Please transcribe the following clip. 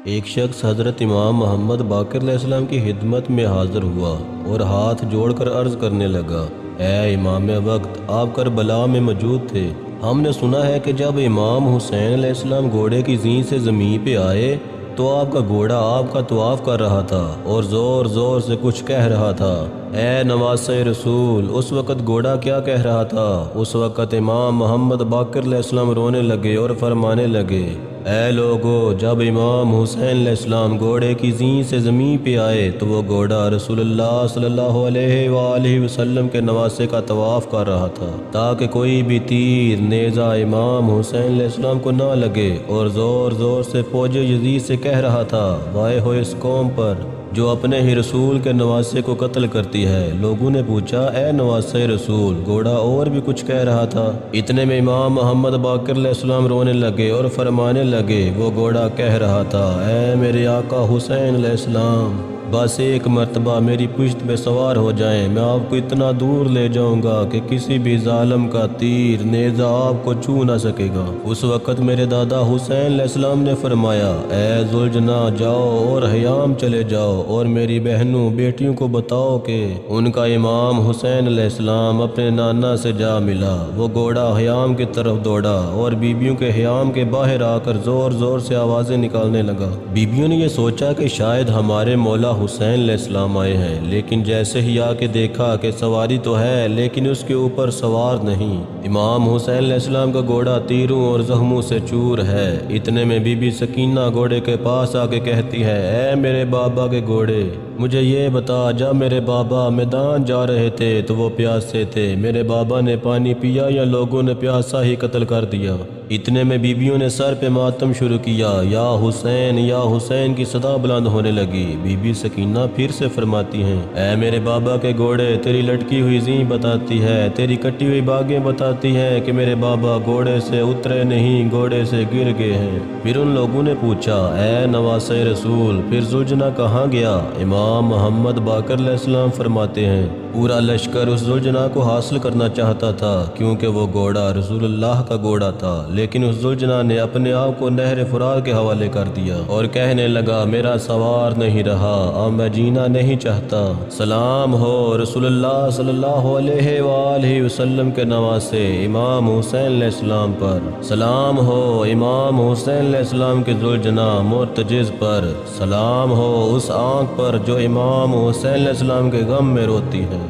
ایک شخص حضرت امام محمد باقر علیہ السلام کی خدمت میں حاضر ہوا اور ہاتھ جوڑ کر عرض کرنے لگا، اے امام وقت، آپ کربلا میں موجود تھے۔ ہم نے سنا ہے کہ جب امام حسین علیہ السلام گھوڑے کی زین سے زمین پہ آئے تو آپ کا گھوڑا آپ کا طواف کر رہا تھا اور زور زور سے کچھ کہہ رہا تھا۔ اے نواسۂ رسول، اس وقت گھوڑا کیا کہہ رہا تھا؟ اس وقت امام محمد باقر علیہ السلام رونے لگے اور فرمانے لگے، اے لوگو، جب امام حسین علیہ السلام گھوڑے کی زین سے زمین پہ آئے تو وہ گھوڑا رسول اللہ صلی اللہ علیہ وآلہ وسلم کے نواسے کا طواف کر رہا تھا تاکہ کوئی بھی تیر نیزہ امام حسین علیہ السلام کو نہ لگے، اور زور زور سے فوج یزید سے کہہ رہا تھا، وائے ہو اس قوم پر جو اپنے ہی رسول کے نواسے کو قتل کرتی ہے۔ لوگوں نے پوچھا، اے نواسۂ رسول، گھوڑا اور بھی کچھ کہہ رہا تھا؟ اتنے میں امام محمد باقر علیہ السلام رونے لگے اور فرمانے لگے، وہ گھوڑا کہہ رہا تھا، اے میرے آقا حسین علیہ السلام، بس ایک مرتبہ میری پشت پہ سوار ہو جائیں، میں آپ کو اتنا دور لے جاؤں گا کہ کسی بھی ظالم کا تیر نیزہ آپ کو چھو نہ سکے گا۔ اس وقت میرے دادا حسین علیہ السلام نے فرمایا، اے ذوالجناح، جاؤ اور حیام چلے جاؤ اور میری بہنوں بیٹیوں کو بتاؤ کہ ان کا امام حسین علیہ السلام اپنے نانا سے جا ملا۔ وہ گھوڑا حیام کی طرف دوڑا اور بیبیوں کے حیام کے باہر آ کر زور زور سے آوازیں نکالنے لگا۔ بیبیوں نے یہ سوچا کہ شاید ہمارے مولا حسین علیہ السلام آئے ہیں، لیکن جیسے ہی آ کے دیکھا کہ سواری تو ہے لیکن اس کے اوپر سوار نہیں۔ امام حسین علیہ السلام کا گھوڑا تیروں اور زخموں سے چور ہے۔ اتنے میں بی بی سکینہ گھوڑے کے پاس آ کے کہتی ہے، اے میرے بابا کے گھوڑے، مجھے یہ بتا، جب میرے بابا میدان جا رہے تھے تو وہ پیاسے تھے، میرے بابا نے پانی پیا یا لوگوں نے پیاسا ہی قتل کر دیا؟ اتنے میں بیبیوں نے سر پہ ماتم شروع کیا، یا حسین کی صدا بلند ہونے لگی۔ بی بی سکینہ پھر سے فرماتی ہیں، اے میرے بابا کے گھوڑے، تیری لٹکی ہوئی زین بتاتی ہے، تیری کٹی ہوئی باگیں بتاتی ہیں کہ میرے بابا گھوڑے سے اترے نہیں، گھوڑے سے گر گئے ہیں۔ پھر ان لوگوں نے پوچھا، اے نواسۂ رسول، پھر ذوالجناح کہاں گیا؟ امام محمد باقر علیہ السلام فرماتے ہیں، پورا لشکر اس ذوالجناح کو حاصل کرنا چاہتا تھا کیونکہ وہ گھوڑا رسول اللہ کا گھوڑا تھا، لیکن اس ذوالجناح نے اپنے آپ کو نہر فرات کے حوالے کر دیا اور کہنے لگا، میرا سوار نہیں رہا، اب میں جینا نہیں چاہتا۔ سلام ہو رسول اللہ صلی اللہ علیہ وآلہ وسلم کے نواسے امام حسین علیہ السلام پر، سلام ہو امام حسین علیہ السلام کے ذوالجناح مرتجز پر، سلام ہو اس آنکھ پر جو امام حسین علیہ السلام کے غم میں روتی ہے۔